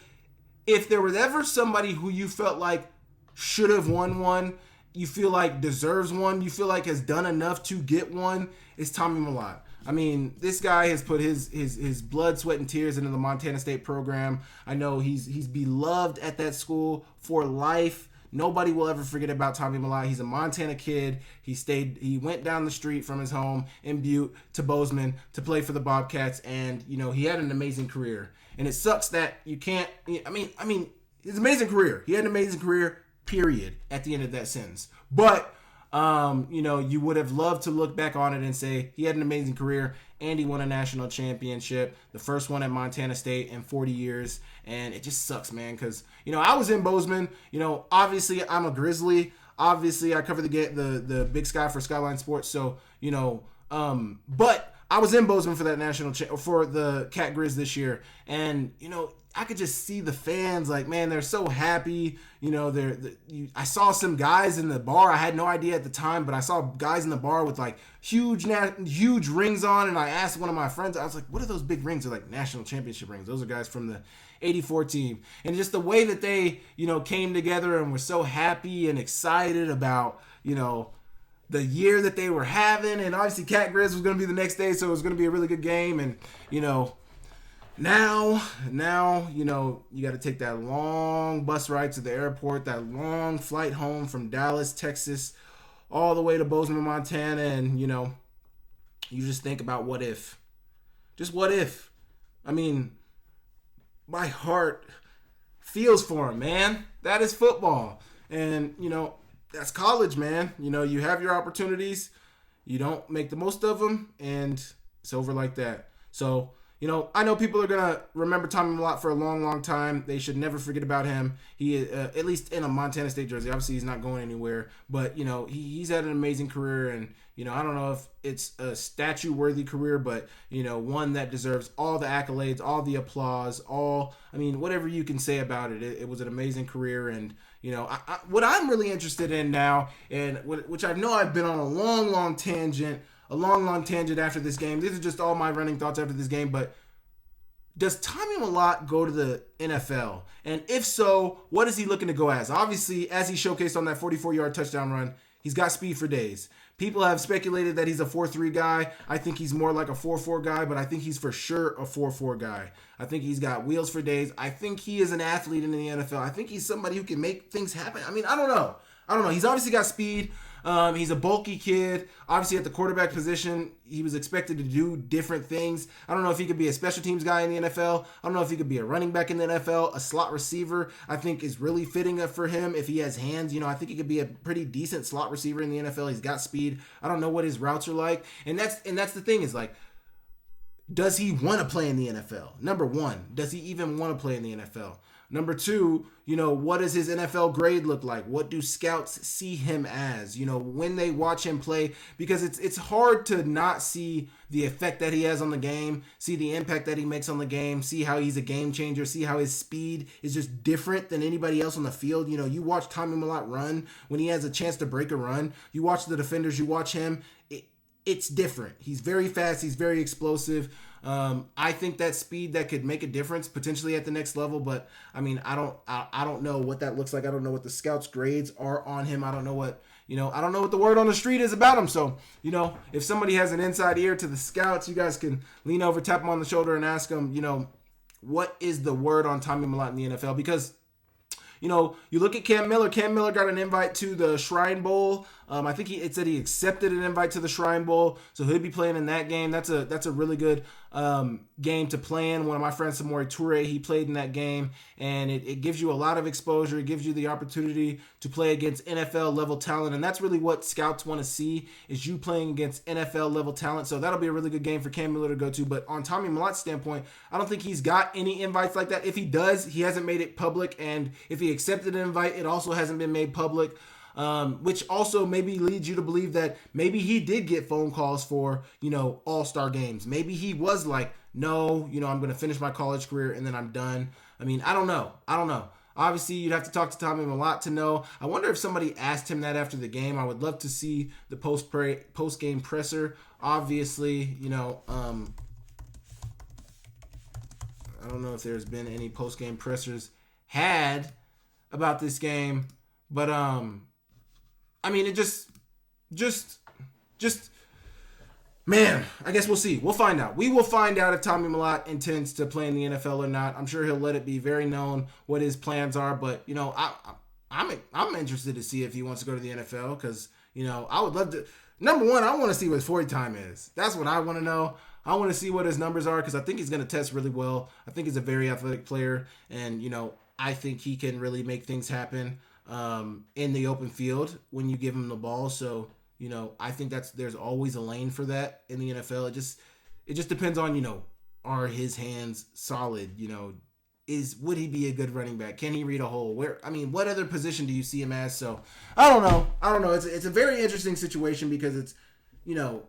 if there was ever somebody who you felt like should have won one, you feel like deserves one, you feel like has done enough to get one, it's Tommy Mellott. I mean, this guy has put his blood, sweat, and tears into the Montana State program. I know he's beloved at that school for life. Nobody will ever forget about Tommy Mellott. He's a Montana kid. He went down the street from his home in Butte to Bozeman to play for the Bobcats, and he had an amazing career. And it sucks that you can't. I mean, it's an amazing career. He had an amazing career. Period. At the end of that sentence, but. You would have loved to look back on it and say he had an amazing career and he won a national championship, the first one at Montana State in 40 years. And it just sucks, man, because, I was in Bozeman. Obviously I'm a Grizzly. Obviously I cover the Big Sky for Skyline Sports. So, but I was in Bozeman for that for the Cat Grizz this year. And, I could just see the fans like, man, they're so happy. I saw some guys in the bar. I had no idea at the time, but I saw guys in the bar with like huge rings on. And I asked one of my friends, I was like, what are those big rings? They're like national championship rings. Those are guys from the 84 team. And just the way that they, came together and were so happy and excited about, the year that they were having. And obviously Cat Grizz was going to be the next day. So it was going to be a really good game. And, Now, you got to take that long bus ride to the airport, that long flight home from Dallas, Texas, all the way to Bozeman, Montana, and, you just think about what if. Just what if. I mean, my heart feels for him, man. That is football. And, that's college, man. You have your opportunities. You don't make the most of them, and it's over like that. So, I know people are going to remember Tommy Mellott for a long, long time. They should never forget about him. He, at least in a Montana State jersey. Obviously, he's not going anywhere. But, he's had an amazing career. And, I don't know if it's a statue-worthy career, but, one that deserves all the accolades, all the applause, whatever you can say about it. It was an amazing career. And, what I'm really interested in now, and which I know I've been on a long, long tangent after this game. These are just all my running thoughts after this game, but does Tommy Mellott go to the NFL? And if so, what is he looking to go as? Obviously, as he showcased on that 44-yard touchdown run, he's got speed for days. People have speculated that he's a 4.3 guy. I think he's more like a 4.4 guy, but I think he's for sure a 4.4 guy. I think he's got wheels for days. I think he is an athlete in the NFL. I think he's somebody who can make things happen. I don't know. He's obviously got speed. He's a bulky kid. Obviously, at the quarterback position, he was expected to do different things. I don't know if he could be a special teams guy in the NFL. I don't know if he could be a running back in the NFL. A slot receiver, I think, is really fitting for him if he has hands. I think he could be a pretty decent slot receiver in the NFL. He's got speed. I don't know what his routes are like. And that's the thing is like, does he want to play in the NFL? Number one, does he even want to play in the NFL? Number two, what does his NFL grade look like? What do scouts see him as? When they watch him play, because it's hard to not see the effect that he has on the game, see the impact that he makes on the game, see how he's a game changer, see how his speed is just different than anybody else on the field. You watch Tommy Mellott run when he has a chance to break a run. You watch the defenders, you watch him. It's different. He's very fast. He's very explosive. I think that speed that could make a difference potentially at the next level, but I don't know what that looks like. I don't know what the scouts' grades are on him. I don't know what the word on the street is about him. So, if somebody has an inside ear to the scouts, you guys can lean over, tap him on the shoulder and ask him, what is the word on Tommy Mellott in the NFL? Because you look at Cam Miller. Cam Miller got an invite to the Shrine Bowl. I think it said he accepted an invite to the Shrine Bowl, so he'll be playing in that game. That's a really good game to play in. One of my friends, Samori Toure, he played in that game, and it gives you a lot of exposure. It gives you the opportunity to play against NFL level talent, and that's really what scouts want to see, is you playing against NFL level talent. So that'll be a really good game for Cam Miller to go to. But on Tommy Mellott's standpoint, I don't think he's got any invites like that. If he does, he hasn't made it public, and if he accepted an invite, it also hasn't been made public. Which also maybe leads you to believe that maybe he did get phone calls for, all-star games. Maybe he was like, no, I'm going to finish my college career and then I'm done. I don't know. Obviously, you'd have to talk to Tommy Mellott to know. I wonder if somebody asked him that after the game. I would love to see the post-game presser. Obviously, I don't know if there's been any post-game pressers had about this game, but it just Man, I guess we'll see. We'll find out. We will find out if Tommy Mellott intends to play in the NFL or not. I'm sure he'll let it be very known what his plans are. But, you know, I'm interested to see if he wants to go to the NFL because, you know, I would love to. Number one, I want to see what his 40 time is. That's what I want to know. I want to see what his numbers are because I think he's going to test really well. I think he's a very athletic player. And, you know, I think he can really make things happen in the open field when you give him the ball. So, you know, I think there's always a lane for that in the NFL. It just depends on, you know, are his hands solid? You know, would he be a good running back? Can he read a hole? What other position do you see him as? So I don't know. It's a very interesting situation because it's, you know,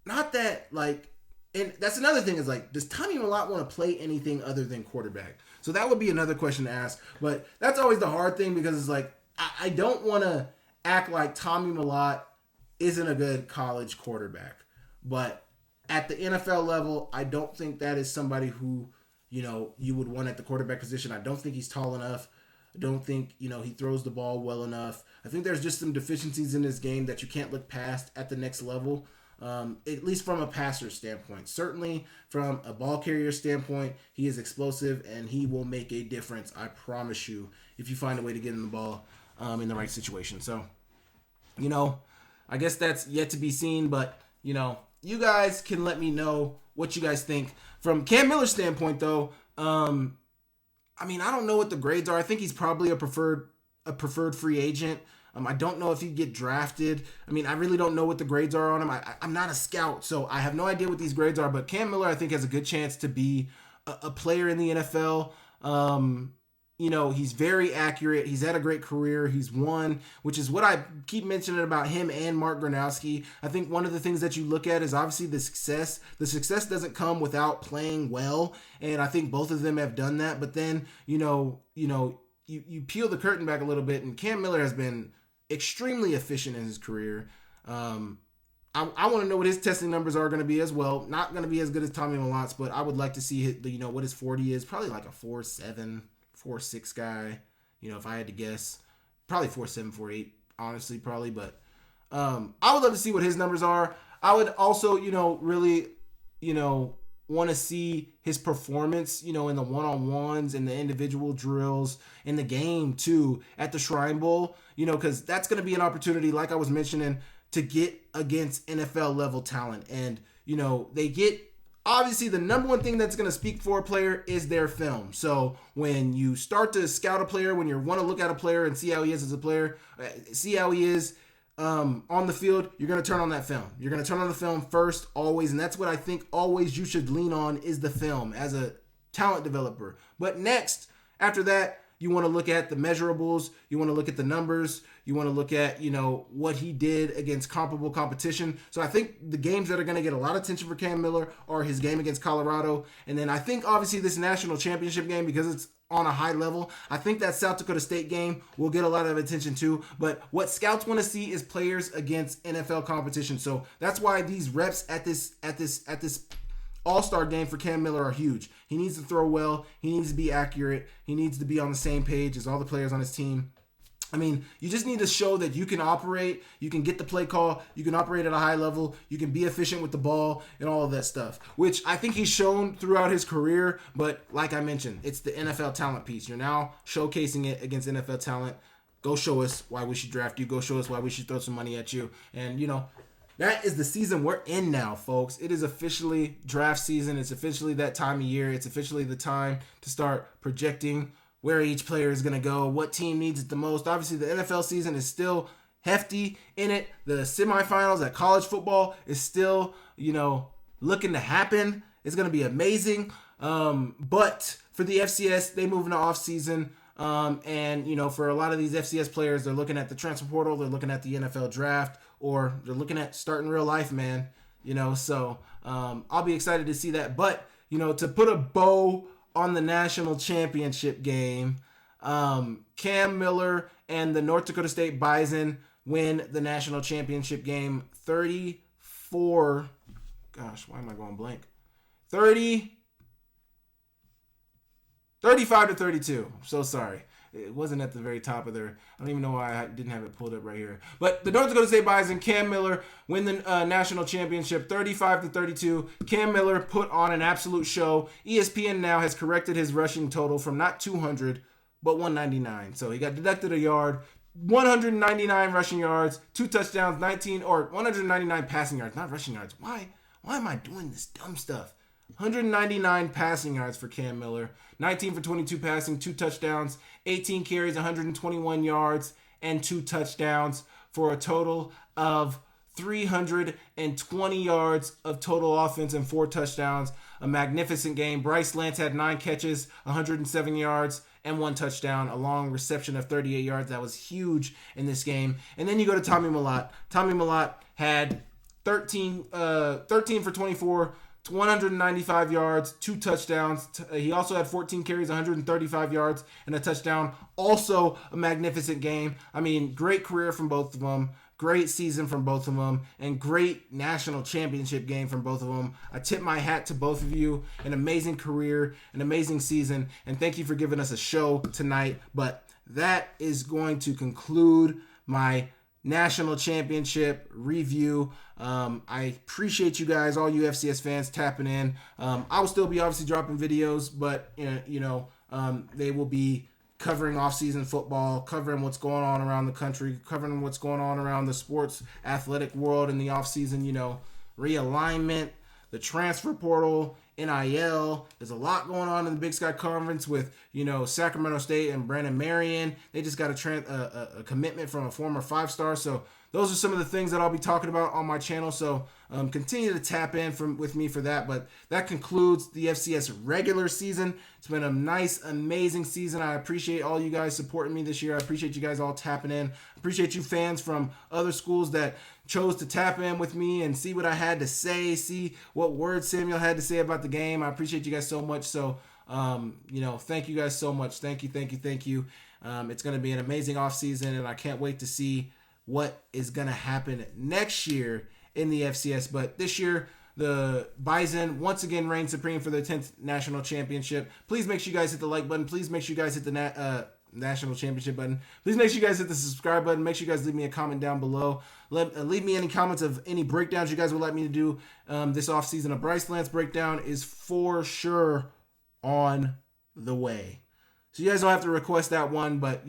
not that like, and that's another thing is like, does Tommy Mellott want to play anything other than quarterback? So that would be another question to ask. But that's always the hard thing because it's like, I don't want to act like Tommy Mellott isn't a good college quarterback. But at the NFL level, I don't think that is somebody who, you know, you would want at the quarterback position. I don't think he's tall enough. I don't think, you know, he throws the ball well enough. I think there's just some deficiencies in his game that you can't look past at the next level, at least from a passer standpoint. Certainly from a ball carrier standpoint, he is explosive and he will make a difference, I promise you, if you find a way to get him the ball in the right situation. So, you know, I guess that's yet to be seen, but, you know, you guys can let me know what you guys think. From Cam Miller's standpoint, though, I don't know what the grades are. I think he's probably a preferred free agent. I don't know if he'd get drafted. I really don't know what the grades are on him. I'm not a scout, so I have no idea what these grades are, but Cam Miller, I think, has a good chance to be a player in the NFL. You know, he's very accurate. He's had a great career. He's won, which is what I keep mentioning about him and Mark Gronowski. I think one of the things that you look at is obviously the success. The success doesn't come without playing well, and I think both of them have done that. But then, you peel the curtain back a little bit, and Cam Miller has been extremely efficient in his career. I want to know what his testing numbers are going to be as well. Not going to be as good as Tommy Mellott's, but I would like to see what his 40 is. Probably like a 4.7. 4.6 guy, if I had to guess, probably 4.7, 4.8, honestly, probably. But I would love to see what his numbers are. I would also, really, want to see his performance, in the one-on-ones and the individual drills in the game too at the Shrine Bowl, because that's going to be an opportunity, like I was mentioning, to get against NFL level talent. And, they get. Obviously, the number one thing that's going to speak for a player is their film. So when you start to scout a player, when you want to look at a player and see how he is as a player, see how he is on the field, you're going to turn on that film. You're going to turn on the film first, always. And that's what I think always you should lean on is the film as a talent developer. But next, after that, you want to look at the measurables. You want to look at the numbers. You want to look at, what he did against comparable competition. So I think the games that are going to get a lot of attention for Cam Miller are his game against Colorado. And then I think obviously this national championship game, because it's on a high level, I think that South Dakota State game will get a lot of attention too. But what scouts want to see is players against NFL competition. So that's why these reps at this All-Star game for Cam Miller are huge. He needs to throw well. He needs to be accurate. He needs to be on the same page as all the players on his team. You just need to show that you can operate, you can get the play call, you can operate at a high level, you can be efficient with the ball and all of that stuff, which I think he's shown throughout his career. But like I mentioned, it's the NFL talent piece. You're now showcasing it against NFL talent. Go show us why we should draft you. Go show us why we should throw some money at you. And, that is the season we're in now, folks. It is officially draft season. It's officially that time of year. It's officially the time to start projecting where each player is going to go, what team needs it the most. Obviously, the NFL season is still hefty in it. The semifinals at college football is still, looking to happen. It's going to be amazing. But for the FCS, they move into off season. And, for a lot of these FCS players, they're looking at the transfer portal. They're looking at the NFL draft. Or they're looking at starting real life, man. So I'll be excited to see that. But, to put a bow on the national championship game, Cam Miller and the North Dakota State Bison win the national championship game 35 to 32. I'm so sorry. It wasn't at the very top of their. I don't even know why I didn't have it pulled up right here. But the North Dakota State Bison, Cam Miller win the national championship, 35-32. Cam Miller put on an absolute show. ESPN now has corrected his rushing total from not 200 but 199. So he got deducted a yard. 199 rushing yards, 2 touchdowns, 199 passing yards, not rushing yards. Why am I doing this dumb stuff? 199 passing yards for Cam Miller, 19 for 22 passing, 2 touchdowns, 18 carries, 121 yards, and 2 touchdowns for a total of 320 yards of total offense and 4 touchdowns. A magnificent game. Bryce Lance had 9 catches, 107 yards, and 1 touchdown, a long reception of 38 yards. That was huge in this game. And then you go to Tommy Mellott. Tommy Mellott had 13 for 24, 195 yards, 2 touchdowns. He also had 14 carries, 135 yards, and a touchdown. Also a magnificent game. I mean, great career from both of them. Great season from both of them, and great national championship game from both of them. I tip my hat to both of you. An amazing career, an amazing season, and thank you for giving us a show tonight. But that is going to conclude my national championship review. I appreciate you guys, all you FCS fans, tapping in. I will still be obviously dropping videos, but they will be covering off-season football, covering what's going on around the country, covering what's going on around the sports athletic world in the off-season, realignment, the transfer portal, NIL. There's a lot going on in the Big Sky Conference with, Sacramento State and Brandon Marion. They just got a commitment from a former 5-star. So those are some of the things that I'll be talking about on my channel. So continue to tap in with me for that. But that concludes the FCS regular season. It's been a nice, amazing season. I appreciate all you guys supporting me this year. I appreciate you guys all tapping in. I appreciate you fans from other schools that chose to tap in with me and see what I had to say, see what words Samuel had to say about the game. I appreciate you guys so much. So, thank you guys so much. Thank you. It's going to be an amazing offseason, and I can't wait to see what is going to happen next year in the FCS. But this year, the Bison once again reign supreme for their 10th national championship. Please make sure you guys hit the like button. Please make sure you guys hit the national championship button. Please make sure you guys hit the subscribe button. Make sure you guys leave me a comment down below. Leave me any comments of any breakdowns you guys would like me to do this offseason. A Bryce Lance breakdown is for sure on the way. So you guys don't have to request that one, but,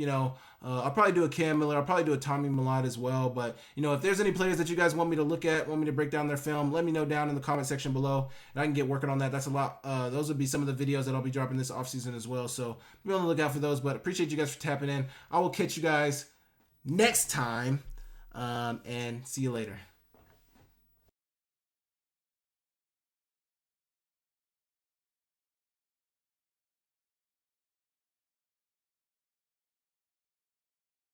I'll probably do a Cam Miller. I'll probably do a Tommy Mellott as well. But, if there's any players that you guys want me to look at, want me to break down their film, let me know down in the comment section below, and I can get working on that. That's a lot. Those would be some of the videos that I'll be dropping this offseason as well. So be on the lookout for those. But appreciate you guys for tapping in. I will catch you guys next time, and see you later.